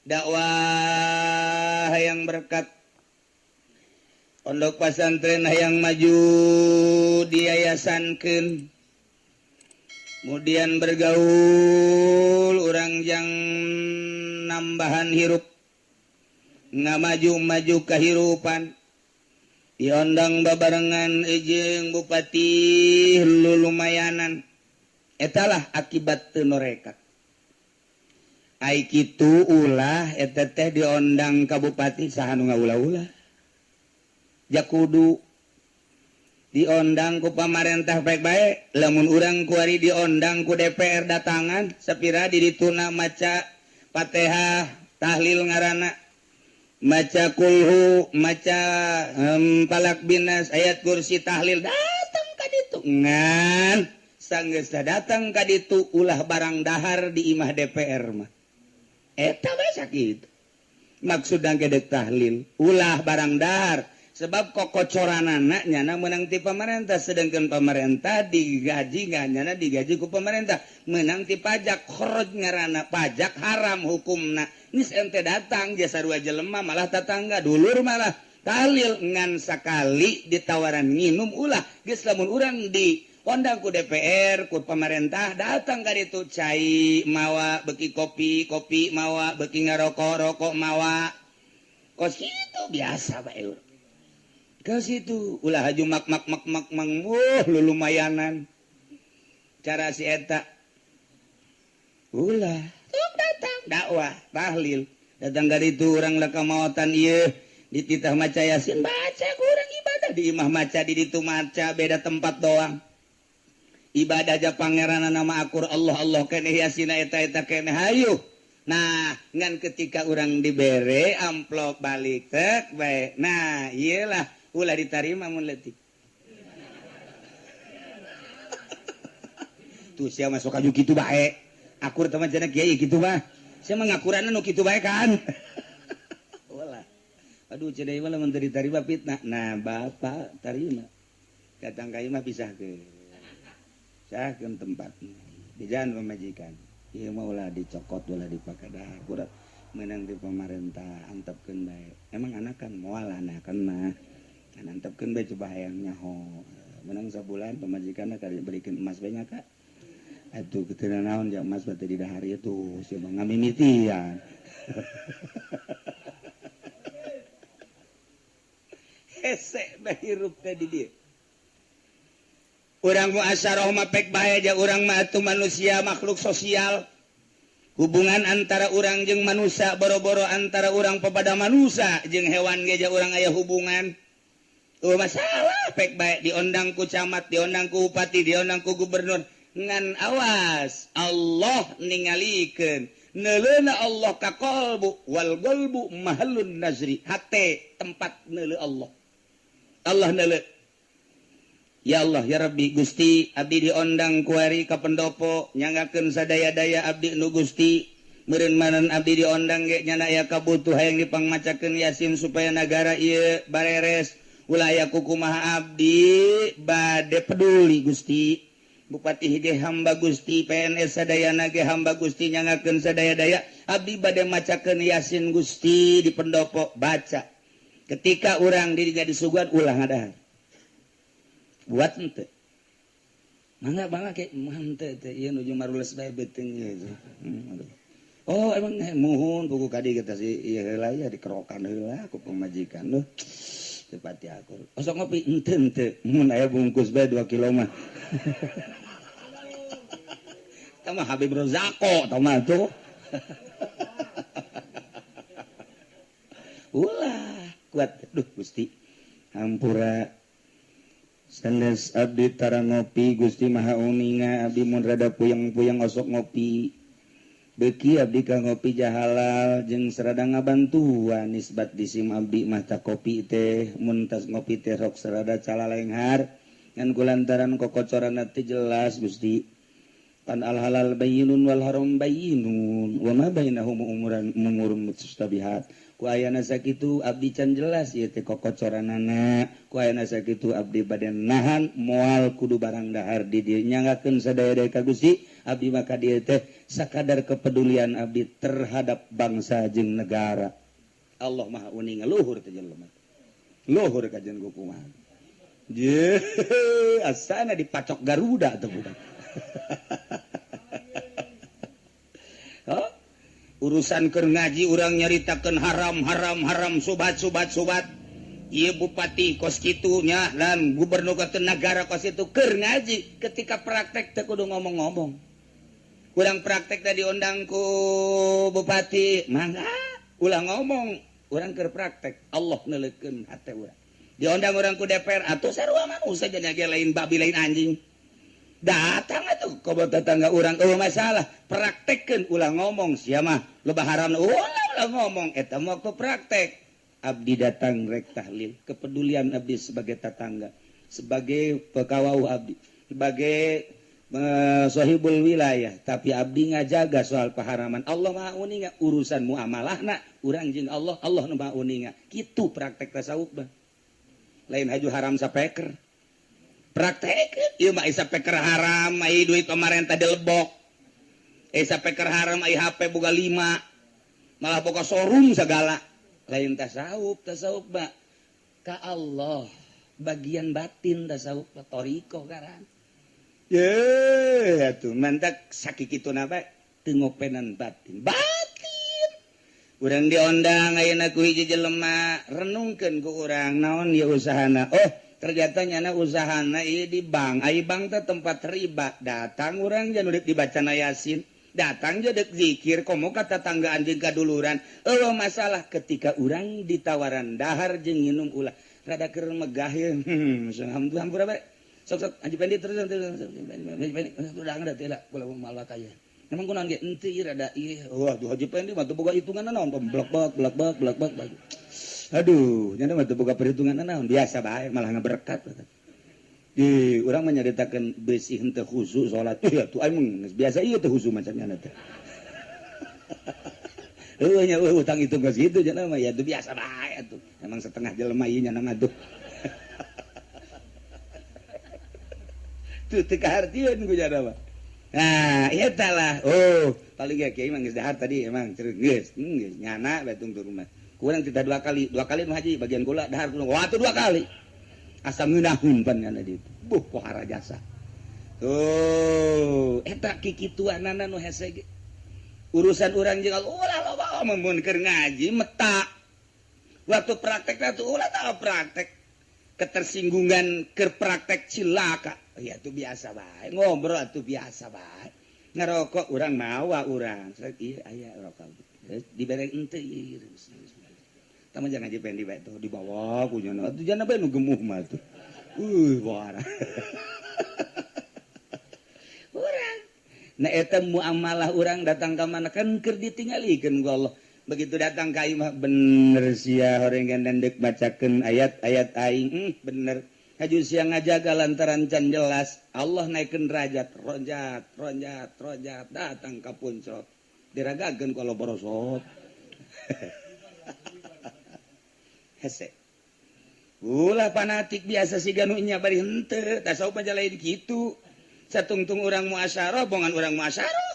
dakwah hayang berkat pondok pesantren hayang maju diyayasankeun kemudian bergaul urang jang nambahan hirup ngamaju-maju kehirupan diondang babarengan jeung bupati lulumayanan etalah akibat teu norekat ai kitu ulah eta teh diondang ka bupati saha nu ngaula-ulah jakudu diondang ku pamarentah baik-baik lamun urang kuari diondang ku DPR datangan sapira di dituna maca Fatihah tahlil ngaranna maca kulhu maca palak binas ayat kursi tahlil datang ka ditu ngan sanggeus datang ka ditu ulah barang dahar di imah DPR mah eta bae sakitu maksudna gedek tahlil ulah barang dahar sebab kokocoranana nyana menang ti pemerintah sedangkan pemerintah digaji nyana digaji ku pemerintah menang ti pajak khroj ngaranna pajak haram hukumna geus ente datang jasa dua jelema malah tetangga dulur malah tahlil ngan sakali ditawaran nginum ulah geus lamun urang di ondang ku DPR ku pemerintah datang ka ditu cai mawa beki kopi mawa beki ngarokok mawa kos itu biasa bae ke situ ulah haju mak lulumayanan cara si eta ulah datang dakwah tahlil datang ka ditu urang laka maotan ieu dititah maca yasin baca kurang ibadah di imah maca di ditu maca beda tempat doang ibadah aja pangeran nama akur Allah kene yasina eta kene hayu nah ngan ketika orang dibere amplop balik tek bae nah iyalah ulah ditarima mun leutik tuh sia masuk aju kitu bae akur teman cenah kiai kitu mah sia mah ngakurana nu kitu bae kan ulah aduh cenah ieu mah lamun teu ditarima fitnah nah bapak tarima datang ka ieu mah pisahkeun sahkeun tempatna di jalan pemajikan ieu mah ulah dicokot ulah dipakadah kurat menang di pemerintah antepkeun bae emang anakan moal anakan mah antepkeun bae coba hayang nyaho menang sabulan pemajikanna ka dibeurekeun emas bae nya Kak atuh keteuna naon ja emas teh di dahar ieu tuh sia mah ngamimitian hese bae hirup teh di dieu urang muasyarah mah pek bae aja urang mah atuh manusia makhluk sosial hubungan antara urang jeung manusia boro-boro antara urang pepada manusia jeung hewan ge aja urang aya hubungan tuh masalah pek bae diondang ku camat diondang ku bupati diondang ku gubernur ngan awas Allah ningalikeun neuleuna Allah ka qalbu wal qalbu mahallun nazri hate tempat neuleu Allah neuleu ya Allah ya Rabbi Gusti abdi diondang kuari ka pendopo nyangakeun sadaya-daya abdi nu Gusti meureun manan abdi diondang ge nyana aya kabutuh hayang dipangmacakeun Yasin supaya nagara ieu bareres ulah aya kukumaha abdi bade peduli Gusti bupati ge hamba Gusti PNS sadayana ge hamba Gusti nyangakeun sadaya-daya abdi bade macakeun Yasin Gusti di pendopo baca ketika urang dirinya disuguhan ulah ngadahar buat ente mangga kayak mante teh ieu nuju marules bae beuteung ieu oh emang muhun buku kadi kita si ieu heula ya dikerokan heula ku pemajikan lu tepati akur osok ngopi ente mun aya bungkus bae 2 kilo mah tah mah Habib Rozako tah mah tuh ulah kuat duh Gusti hampura sandes abdi tara ngopi Gusti Maha Uninga abdi mun rada puyeng-puyeng osok ngopi beuki abdi ka ngopi jahalal jeung sarada ngabantuan nisbat disim abdi mah ta kopi teh mun tas ngopi teh rok sarada calalaenghar ngan kulantaran kokocoranna teh jelas Gusti pan al halal bayyinun wal haram bayyinun wa ma bainahum umurun mustabihat ku ayana sakitu abdi can jelas ieu teh kokocoranana ku ayana sakitu abdi bade nahan moal kudu barang dahar di dieu nyangakeun sadaya-daya ka Gusti Abi maka dia teh sakadar kepedulian abdi terhadap bangsa jeung negara. Allah maha uning luhur teh jelema. Luhur kajen kumaha. Je asana dipacok Garuda tuh budak. Urusan keur ngaji urang nyaritakeun haram sobat ieu bupati kos kitunya dan gubernur negara kos itu keur ngaji ketika praktek teh kudu ngomong-ngomong. Urang praktek tadi diundang ku bupati mangga ulah ngomong urang keur praktek Allah neuleukeun hate urang. Diundang orang ku DPR atuh sarua manusia jadi lain babi lain anjing. Datang atuh ka tetangga urang eueuh masalah praktekkeun ulah ngomong sia mah loba haram ulah ngomong eta mah waktu praktek. Abdi datang rek tahlil kepedulian abdi sebagai tetangga sebagai pekawau abdi sebagai sahibul wilayah tapi abdi ngajaga soal paharaman Allah maha uninga urusan muamalahna urang jeung Allah nu maha uninga kitu praktek tasawuf bah lain haju haram sapeker praktek ieu mah sapeker haram ai duit pamarentah dilebok sapeker haram ai HP boga 5 malah boga showroom segala lain tasawuf mah ka Allah bagian batin tasawuf toriko karan ye atuh mantak sakikituna bae teu ngopenan batin urang diondang ayeuna ku hiji jelema renungkeun ku urang naon ieu usahana ternyata nyana usahana ieu di bank ai bank teh tempat riba datang urang jan udah dibacana yasin datang jadek zikir komo kata tanggaan jeung kaduluran eueuh masalah ketika urang ditawaran dahar jeung nginum ulah rada keur megah ye alhamdulillah bae sok Haji Pendi terus udah ada teh lah kula malah tanya emang kunaon ge henteu ieu rada ieu wah tuh Haji Pendi mah teu boga hitungan naon blak-blak aduh nya mah teu boga perhitungan naon biasa bae malah ngaberkat di urang menyaritakeun bersih henteu khusyuk salat ya tuh aing biasa ieu teh khusyuk macamnya teh nya utang itu geus kitu cenah mah ya teu biasa bae atuh emang setengah jelema ieu nya mah tuh tuh teu kahartieun ku cenah mah nah eta lah paling ge kiai mah geus dahar tadi emang ceureuh geus nyana bae tungtur rumah kurang tidak dua kali nu haji bagian kula dahar waktu 2 kali asa ngeunahun pan kana ditu pohara jasa tuh eta kikituanana nu hese ge urusan urang jeung Allah ulah loba mun keur ngaji meta waktu praktek teh ulah tah praktek ketersinggungan keur praktek cilaka ya itu biasa bae ngobrol atuh biasa bae ngarokok urang mawa urang ieu aya rokok dibere henteu ieu tama jangan Haji Pendi bae tuh dibawa ku nya atuh jangan bae nu gemuh mah tuh boara urang nah eta muamalah urang datang ka mana kan keur ditingalikeun ku Allah begitu datang ka ieu mah bener sia horengan dendek bacakeun ayat-ayat aing bener haju sia ngajaga lantaran can jelas Allah naikeun derajat ronjat datang ka puncak diragakeun ku Allah borosot hese ulah fanatik biasa siga nu nya bari henteu tasawuf mah lain kitu satungtung urang muasyarah bongan urang muasyarah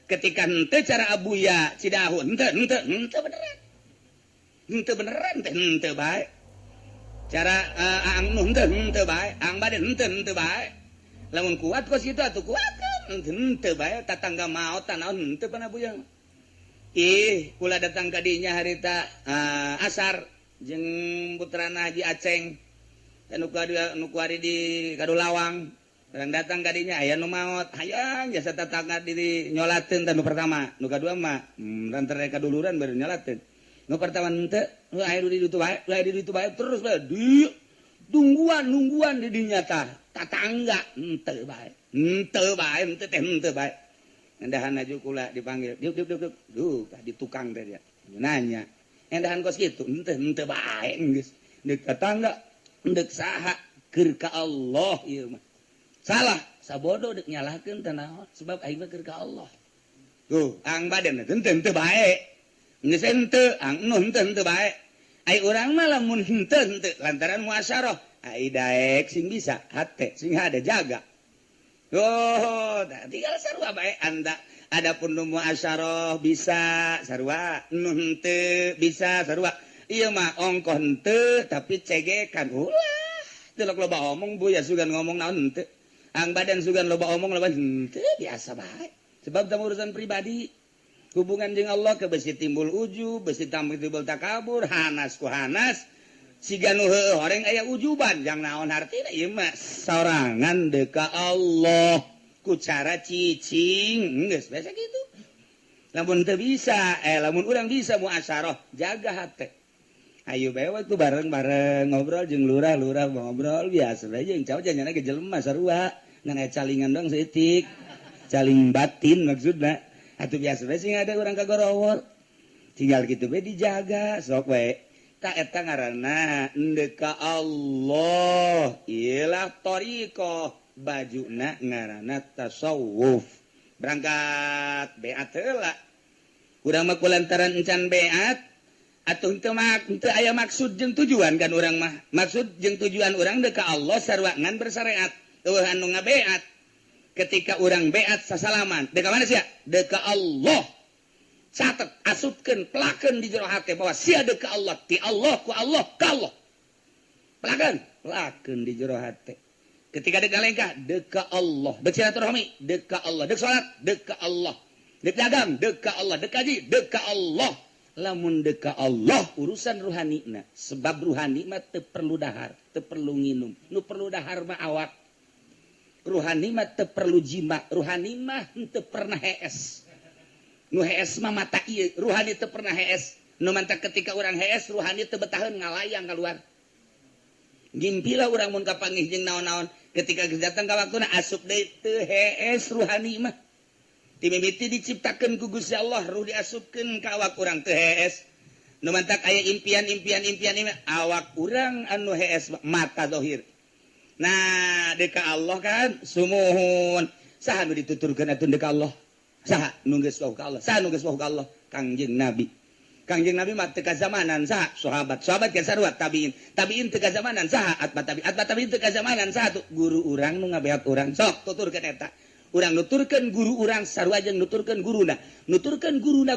ketika henteu cara abuya cidahu henteu beneran henteu bae cara aang nu henteu bae aang baden henteu bae lamun kuat kos kitu atuh kuatkeun henteu bae tatangga maot tanaon henteu pan abuya kula datang ka dinya harita asar jeung putrana Haji Aceng nu kuari di Kadulawang orang datang ka dinya aya nu maot hayang jasa tatangga diri nyolateun tanu pertama nu kadua mah rantere kaduluran baru nyolateun nu pertama henteu nu aya di ditu bae terus bae di nungguan di dinya tah tatangga henteu bae henteu bae endahan aju kula dipanggil diuk duh di tukang teh dia nanya endahan kos kitu henteu bae geus deuk tetangga deuk saha keur ka Allah ieu mah salah sabodo deuk nyalahkeun teh naon sebab aing mah keur ka Allah tuh ang badan henteu bae geus henteu ang nu henteu bae ai urang mah lamun henteu lantaran muasyarah ai daek sing bisa hate sing ada jaga Oh, tinggal sarua bae anda. Adapun nu muasyarah bisa sarua, nu henteu bisa sarua. Ieu mah ongkoh henteu tapi cegekan. Ulah, teu loba omong buya sugan ngomong naon henteu. Ang badan sugan loba omong loba henteu biasa bae. Sebab tamu urusan pribadi. Hubungan jeung Allah ke besi timbul ujub, besi timbul takabur, hanas ku hanas. Siga nu heueuh horeng aya ujuban, jang naon hartina ieu mah sorangan deuk ka Allah. Ku cara cicing geus biasa gitu lamun teu bisa lamun urang bisa muasyarah jaga hate ayo bae waktu bareng-bareng ngobrol jeung lurah-lurah ngobrol biasa bae jeung cau jangan ge jelema sarua ngan aya calingan dong seutik caling batin maksudna atuh biasa bae sing ada urang kagorowor tinggal kitu bae dijaga sok bae ta eta ngaranna endeu ka Allah ieulah thariqah bajuna ngaranna tasawuf berangkat beat heula urang mah kulantaran encan beat atuh teu aya maksud jeung tujuan kan urang mah maksud jeung tujuan urang deuk ka Allah sarua ngan bersyariat eueuh anu ngabeat ketika urang beat sasalaman deuk ka mana sia deuk ka Allah catet asupkeun pelakeun di jero hate bahwa sia deuk ka Allah ti Allah ku Allah ka Allah pelakeun di jero hate ketika dek ngalengkah dek ka Allah dek silaturahmi dek ka Allah dek salat dek ka Allah dek dagang dek ka Allah dek haji dek ka Allah lamun dek ka Allah urusan ruhanina sebab ruhani mah teu perlu dahar teu perlu nginum nu perlu dahar mah awak ruhani mah teu perlu jima ruhani mah teu pernah hees nu hees mah mata ieu ruhani teu pernah hees nu mantak ketika urang hees ruhani teu betaheun ngalayang keluar ngimpilah urang mun kapanggih jeung naon-naon ketika datang ka waktuna asup deui teu hees ruhani mah ti mimiti diciptakeun ku Gusti Allah ruh diasupkeun ka awak urang teu hees nu mantak aya impian mah awak urang anu hees mata zahir nah deuk ka Allah kan sumuhun saha nu dituturkeun atuh deuk ka Allah saha nu geus wau ka Allah saha nu geus wau ka Allah Kangjeng Kangjeng Nabi mah teu kazamanan saha sahabat ge sarua tabiin teu kazamanan saha atbat tabiin teu kazamanan saha tuh guru urang nu ngabeat urang sok tuturkeun eta urang nuturkeun guru urang sarua jeung nuturkeun guruna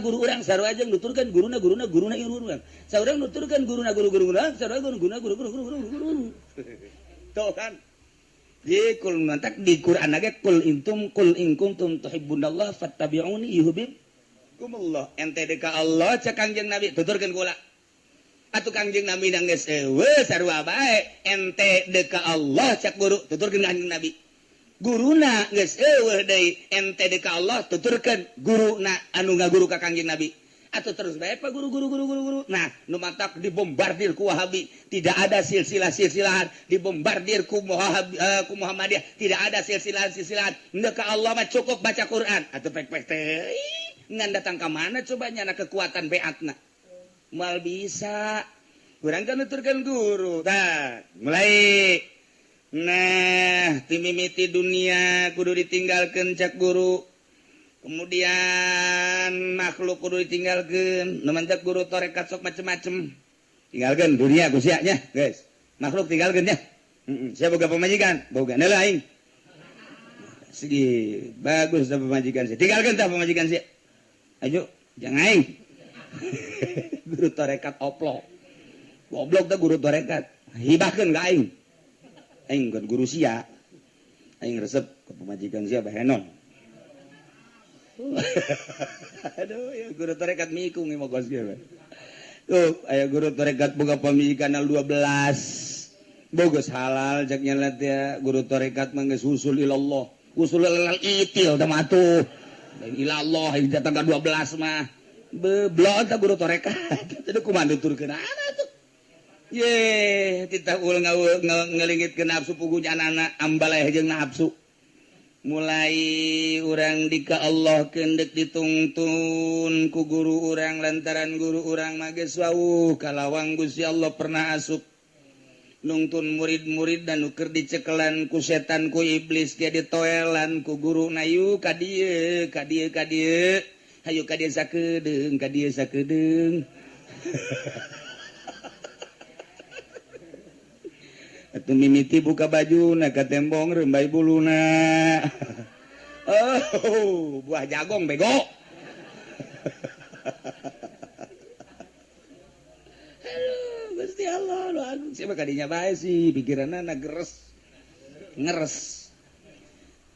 guru urang sarua jeung nuturkeun guruna guru urang saurang nuturkeun guruna guru urang sarua guruna guru tuh kan di kul mantak di Quran ge kul in kuntum tuhibbunallah fattabi'uni yuhibbukumullah ente deuk ka Allah cek Kangjeng Nabi tuturkeun kula atuh Kangjeng Nabi nang geus eueuh sarua bae ente deuk ka Allah cek guru tuturkeun Kangjeng Nabi guruna geus eueuh deui ente deuk ka Allah tuturkeun guruna anu ngaguru ka Kangjeng Nabi atuh terus bae pa guru nah nu mantak dibombardir ku Wahabi tidak ada silsilah-silsilahan dibombardir ku Muhammadiyah tidak ada silsilah-silsilahan deuk ka Allah mah cukup baca Quran atuh pek-pek teh ngan datang ka mana coba nyana kekuatan beatna mal bisa urang kan nuturkeun guru tah mulai nah timimiti dunia kudu ditinggalkeun cak guru kemudian makhluk kudu ditinggalkeun nu mantak guru tarekat sok macem-macem tinggalkeun dunia ku sia nya guys makhluk tinggalkeun nya sia boga pamajikan boga neula aing sigi bagus da pamajikan sia tinggalkeun tah pamajikan sia ayo jangan aing guru tarekat oplok goblok teh guru tarekat hibahkeun ka aing kan guru sia aing resep ke pamajikan sia bahenon aduh ya guru tarekat mikung ieu mah kos ge tuh aya guru tarekat boga pamajikan 12 bogus halal jak nyelet ya guru tarekat mah geus usul ilallah usul ilal itil teh mah atuh ilallah datang ka 12 mah beblon ta guru tarekat teu kumaha nuturkeun ana tuh ye titah ul ngelingitkeun nafsu pugunya anak ambaleh jeung nafsu mulai urang di ka Allah kendek dituntun ku guru urang lantaran guru urang mah geus wauh kalawang Gusti Allah pernah asup nungtun murid-murid dan nuker dicekelan ku setan ku iblis ge ditoelan ku guru nayu ka dieu hayu ka dieu sakedeung mimiti buka baju na ka tembong rembai buluna. Oh, buah jagong bego. Halo, Gusti Allah lu agung siapa kadinya bae sih pikiranna ngeres.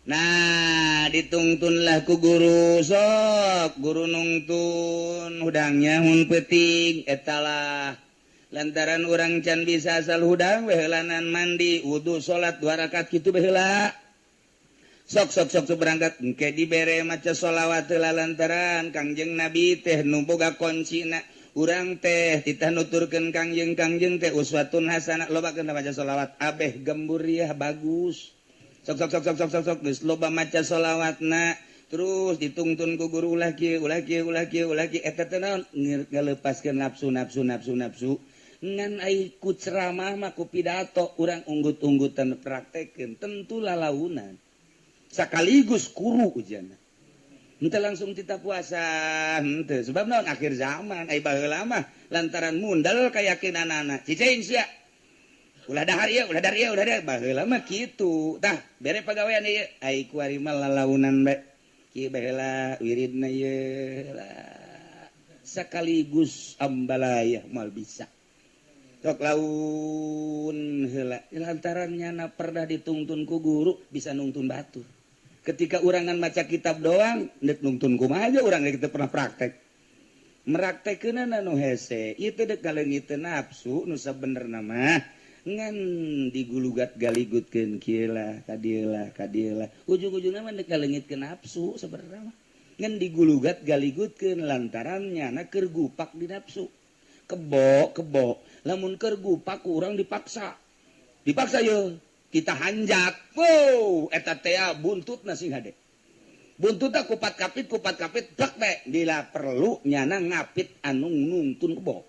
Nah ditungtunlah ku guru sok guru nungtun hudangnya mun peuting etalah lantaran urang can bisa asal hudang behelanan mandi wudu salat 2 rakaat kitu baheula sok berangkat engke dibere maca sholawat heula lantaran Kangjeng Nabi teh nu boga kuncina urang teh titah nuturkeun kangjeng teh uswatun hasanah lobakeun maca sholawat abeh gemburiah bagus sok geus loba maca sholawatna terus ditungtun ku guru ulah kieu eta teh naon ngalepaskeun nafsu ngan ai ku ceramah mah ku pidato urang unggut-unggutan praktekeun tentu lalaunan sakaligus kuru ujana henteu langsung tita puasa henteu sebab naon akhir zaman ai baheula mah lantaran mundal kayakinanana ciceing sia ulah dahar ieu baheula mah kitu tah bere pagawean ieu ai ku ari mah lalaunan bae kieu baheula wiridna ieu sakaligus ambalaya moal bisa sok laun heula lantaran nyana perdah ditungtun ku guru bisa nungtun batur ketika urangan maca kitab doang nek nungtun kumaha aja urang kita pernah praktek meraktekeunana nu hese ieu teh deuk ngaleungiteun nafsu nu sabenerna mah ngan digulugat galigutkeun kieu lah kadieu lah ujung-ujungna mah deuk ngaleungitkeun nafsu sabenerna mah ngan digulugat galigutkeun lantaran nyana keur gupak di nafsu kebo lamun keur gupak urang dipaksa ye kita hanjak wow eta teh buntutna sing hade buntutna kupat kapit plek be dila perlu nyana ngapit anu nungtun kebo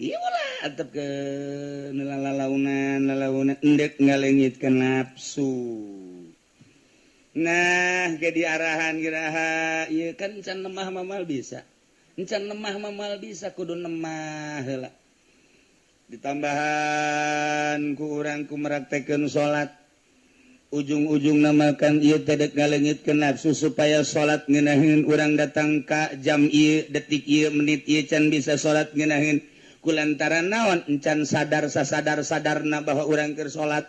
ieu lah antep ke lalaunan endek ngaleungitkeun nafsu nah ge di arahan giraha ieu kan can lemah mamal bisa kudu nemah heula ditambahan ku urang ku meraktekeun salat ujung-ujung namakan ieu teh deuk ngaleungitkeun nafsu supaya salat ngeunaheun urang datang ka jam ieu detik ieu menit ieu can bisa salat ngeunaheun kulantaran naon encan sadarna bahwa urang keur salat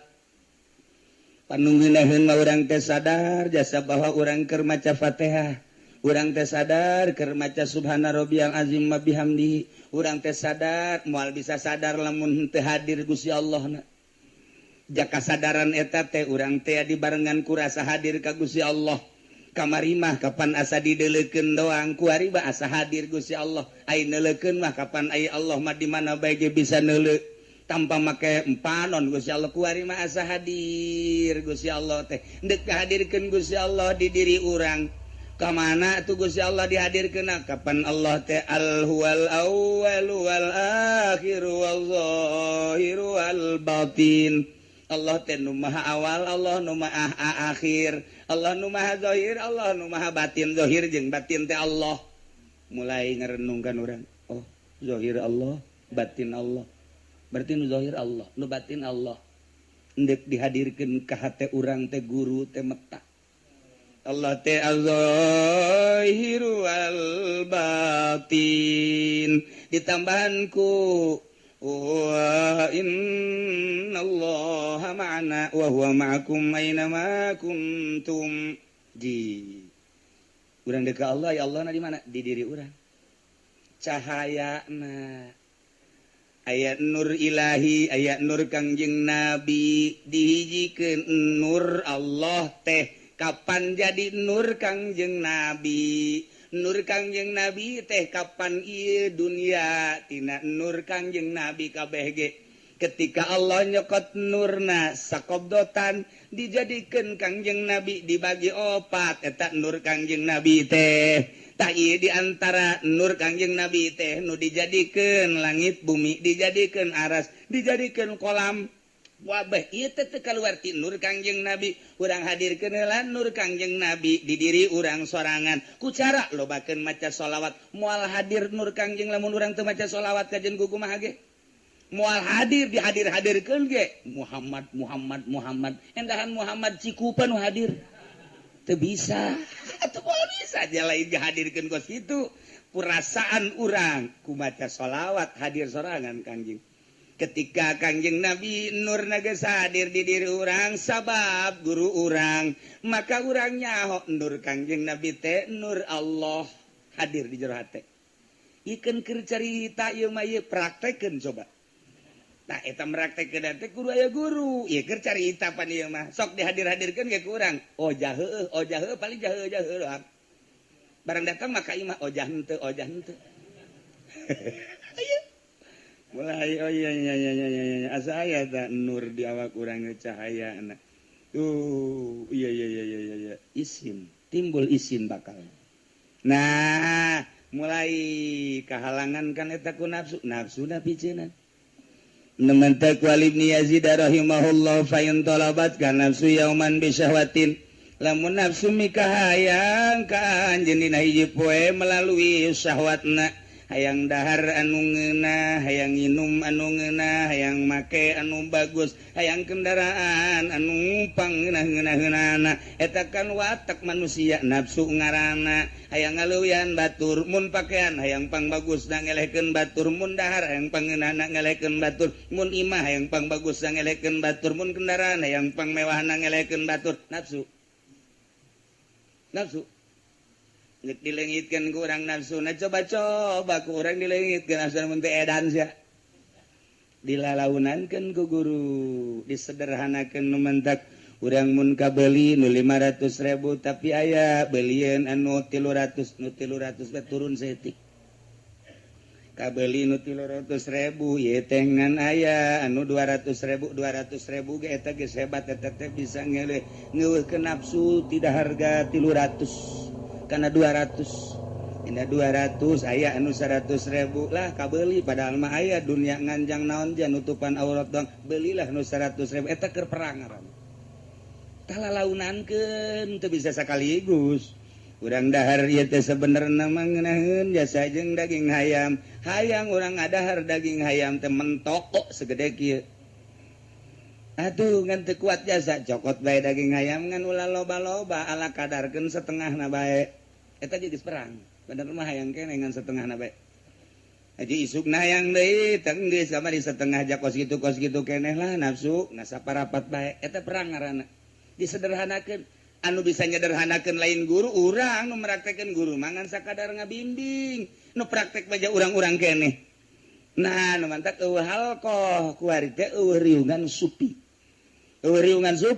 panunggunaheun mah urang teh sadar jasa bahwa urang keur maca Fatihah urang teh sadar keur maca subhana rabbiyal azim wa bihamdihi urang teh sadar moal bisa sadar lamun teu hadir Gusti Allah jaka sadaran eta teh urang teh dibarengan ku rasa hadir ka Gusti Allah kamari mah kapan asa dideuleukeun doang ku ari mah asa hadir Gusti Allah ai neuleukeun mah kapan ai Allah mah di mana bae ge bisa neuleuh tanpa make empanon Gusti Allah ku ari mah asa hadir Gusti Allah teh deuk kahadirkeun Gusti Allah di diri urang kamana tuh Gusti Allah dihadirkeun kapan Allah teh al-huwal awwal wal akhir wal zahir wal batin Allah teh nu maha awal Allah nu maha akhir Allah nu maha zahir Allah nu maha batin zahir jeung batin teh Allah mulai ngarenungkan urang oh zahir Allah batin Allah berarti nu zahir Allah nu batin Allah endek dihadirkeun ka hate urang teh guru teh meta Allah teh az-zahiru wal batin ditambahan ku wa innallaha ma'ana wa huwa ma'akum aina ma kuntum di urang deuk ka Allah ya Allah na di mana di diri urang cahayana aya nur ilahi aya nur Kangjeng Nabi dihijikeun nur Allah teh kapan jadi nur Kangjeng Nabi teh kapan ieu dunia tina nur Kangjeng Nabi kabeh ge ketika Allah nyokot nurna sakobdotan dijadikeun Kangjeng Nabi dibagi opat eta nur Kangjeng Nabi teh tah ieu di antara nur Kangjeng Nabi teh nu dijadikeun langit bumi dijadikeun aras dijadikeun kolam wabah ieu teh teu kaluar ti nur Kangjeng Nabi urang hadirkeun heula nur Kangjeng Nabi di diri urang sorangan ku cara lobakeun maca sholawat moal hadir nur Kangjeng lamun urang teu maca sholawat ka jeung kumaha ge mual hadir dihadir-hadirkeun ge Muhammad endahan Muhammad Cikupa nu hadir teu bisa atuh moal bisa aja lain dihadirkeun kos kitu perasaan urang kumaca sholawat hadir sorangan Kangjeng ketika Kangjeng Nabi Nur geus hadir di diri urang sabab guru urang maka urang nyaho nur Kangjeng Nabi teh nur Allah hadir di jero hate ikeun keur carita ieu mah ieu praktekeun coba. Nah, eta meraktekeun teh kudu aya guru. Ieu keur carita pan ieu mah. Sok dihadir-hadirkeun ge kurang. Ojah heueuh paling jaheuh doang. Barang datang maka imah ojah henteu. Ayo. Mulai iya. Asa aya ta nur di awak urang cahayana. Iya. Isin, timbul isin bakal. Nah, mulai kahalangan kan eta ku nafsu piceunan. Nementak walib ni Yazid rahimahullah fayun talabat kan nafsu yauman bisyahwatin lamun nafsu mikahayang ka anjeun dina hiji poe melalui syahwatna hayang dahar anu ngeunah hayang nginum anu ngeunah hayang make anu bagus hayang kendaraan anu pangeunah-ngeunah eta kan watak manusia nafsu ngaranna hayang ngaleuyan batur mun pakaian hayang pang bagus na ngelehkeun batur mun dahar hayang pangeunahna ngelehkeun batur mun imah hayang pang bagus na ngelehkeun batur mun kendaraan hayang pang mewahna ngelehkeun batur nafsu nek dilengitkeun ku urang nafsuna coba ku urang dilengitkeun asal mun teh edan sia dilalaunakeun ku guru disederhanakeun nu mentak urang mun kabeuli nu 500.000 tapi aya beulieun anu 300 nu 300 teh turun setik kabeuli nu 300.000 ieu teh ngan aya anu 200.000 ge eta geus hebat eta teh bisa ngeueuhkeun nafsu tidak harga 300 karena 200 indah 200 aya anu 100.000 lah kabeuli padahal mah aya dunia nganjang naon jan nutupan aurat doang belilah nu 100.000 eta keur perang ngaran talalaunakeun teu bisa sakaligus urang dahar ieu teh sabenerna mah ngeunaheun jasa jeung daging hayam hayang urang ngadahar daging hayam teh mentok kok segede kieu atuh ngan teu kuat jasa cokot bae daging hayam ngan ulah loba-loba ala kadarkeun setengahna bae eta geus perang bener mah hayang keneh ngan setengahna bae aji isukna hayang deui teh geus kamari setengah ja kos kitu keneh lah nafsu ngasa parapat bae eta perang ngaranna disederhanakeun anu bisa nyederhanakeun lain guru urang nu meraktekeun guru mangan sakadar ngabimbing nu praktek baja urang-urang keneh nah nu mantak eueuh halqoh ku ari teh eueuh riungan supi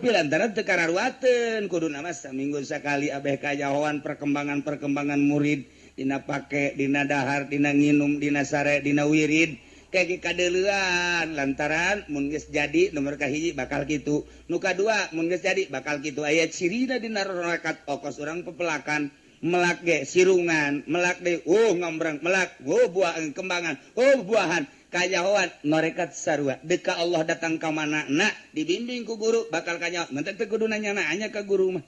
lantaran teu kararuateun kuduna mah saminggu sakali abeh kajahoan perkembangan murid dina pake dina dahar dina nginum dina sare dina wirid kayak kadeuleuan lantaran mun geus jadi nomor kahiji bakal kitu nu kadua mun geus jadi bakal kitu aya cirina dina rakaat okos urang pepelakan melak ge sirungan melak deui ngombrang melak buah kembangan buahan kajahoan norekat sarua deka Allah datang ka manana dibimbing ku guru bakal kanyaho mentek teu kudu nanya ka guru mah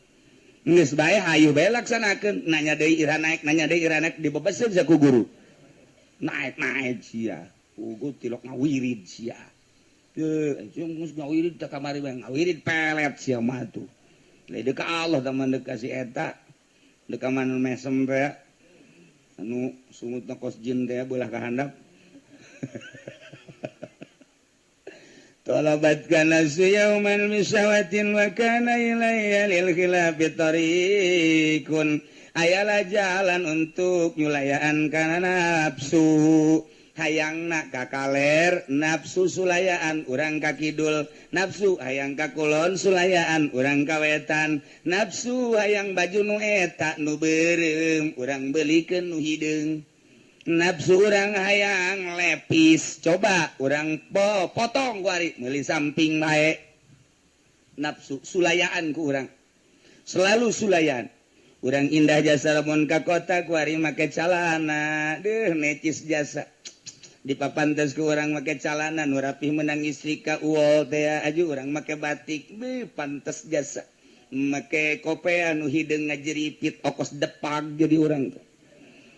geus bae hayu bae laksanakeun nanya deui ira naik dibebaskeun sa ku guru naik sia ugu tilok ngawirid sia teu geus ngawirid teh kamari bae ngawirid pelet sia mah tuh deka Allah taman deka si eta deka mana mesem teh anu sungutna kos jin teh belah ka handap talabat kana yauman misyawatin wa kana ilayya lil khilafi tariqun ayalah jalan untuk nyulayaan kana nafsu hayangna ka kaler nafsu sulayaan urang ka kidul nafsu hayang ka kulon sulayaan urang ka wetan nafsu hayang baju nu eta nu beureum urang beulikeun nu hideung nafsu urang hayang lepis coba urang potong kuari meuli samping bae nafsu sulayaan ku urang selalu sulayaan urang indah jasa lamun ka kota kuari make calana deuh necis jasa di papantes ku urang make calana nu rapih menang istri ka uol teh aju urang make batik pantes jasa make kopea nu hideung ngajeripit okos depag jadi urang teh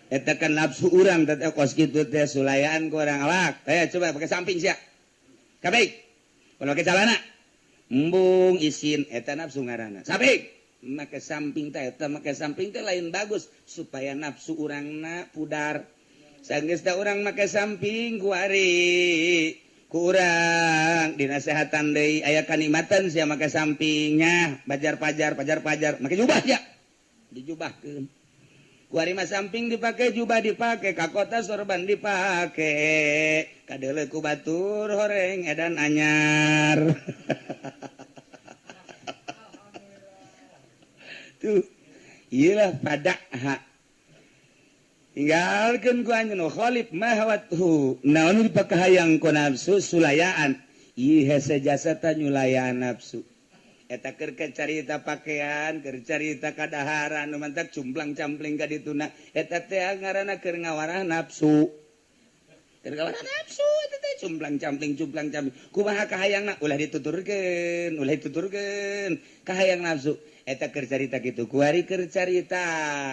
eta kan nafsu urang teh kos kitu teh sulayaan ku urang alak coba pakai samping sia kalau celana embung isin eta nafsu ngaranna sabik make samping teh eta make samping teh lain bagus supaya nafsu urangna pudar sanggeus da urang make samping kuari kurang dinasehatan deui aya kanikmatan sia make sampingnya pajar-pajar make jubah ya dijubahkeun kuari mah samping dipake jubah dipake ka kota sorban dipake kadeuleu ku batur horeng edan anyar tuh iyalah pada hak tinggalkan ku anjeun khalif mahwathu naon dipakahayang ku nafsu sulayaan ieu hese jasata nyulayaan nafsu eta keur carita pakaian keur carita kadaharan nu mantak cumplang-campling ka dituna eta teh ngaranna keur ngawarah nafsu keur ngawarah nafsu eta teh cumplang-campling kumaha kahayangna ulah dituturkeun kahayang nafsu eta keur carita kitu kuari keur carita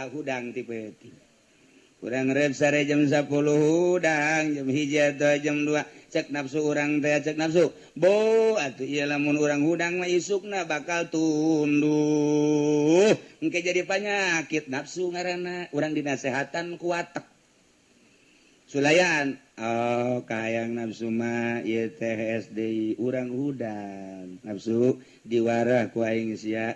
hudang ti peuting urang rep sare jam 10 hudang jam 1 atau jam 2 cek nafsu urang teh cek nafsu bo atuh ieu lamun urang hudang mah isukna bakal tunduh engke jadi panyakit nafsu ngaranna urang dinasehatan ku watek sulayan oh kahayang nafsu mah ieu teh SDI urang hudang nafsu diwarah ku aing sia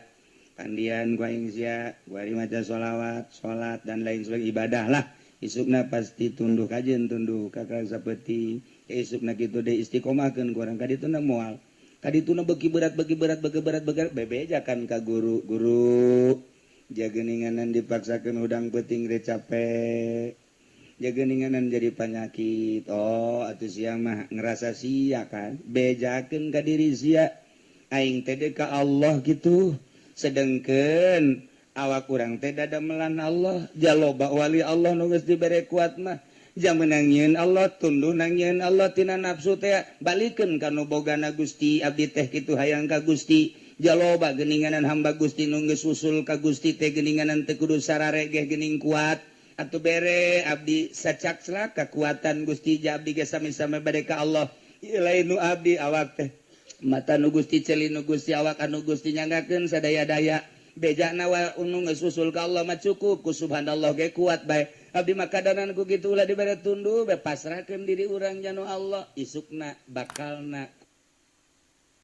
pandian ku aing sia kuari maca sholawat salat dan lain sebagainya ibadah lah isukna pasti tunduh kajen tunduh kakak saeutik isukna kitu deui istiqomahkeun ku urang kadituna moal kadituna beuki berat bebejakan ka guru jageninganan dipaksakeun hudang peuting re capek jageninganan jadi penyakit oh atuh sia mah ngerasa sia kan bejakeun ka diri sia aing teh ka Allah gitu sedengkeun awak urang teh dadamelan Allah jaloba wali Allah nu geus dibere kuat mah jamun nangieun Allah tunduh nangieun Allah tina nafsu teh balikeun ka nu bogana Gusti abdi teh kitu hayang ka Gusti jaloba geuninganan hamba Gusti nu geus usul ka Gusti teh geuninganan teu kudu sararegeh geuning kuat atuh bere abdi sacakslak kekuatan Gusti ja abdi ge sami-sami bade ka Allah ieu lain nu abdi awak teh mata nu Gusti celi nu Gusti awak anu Gusti nyanggakeun sadaya-daya bejana wa unu geus usul ka Allah mah cukup ku subhanallah ge kuat bae abdi mah kadanan ku kitu ulah dibere tunduh be pasrahkeun diri urang janu Allah isukna bakalna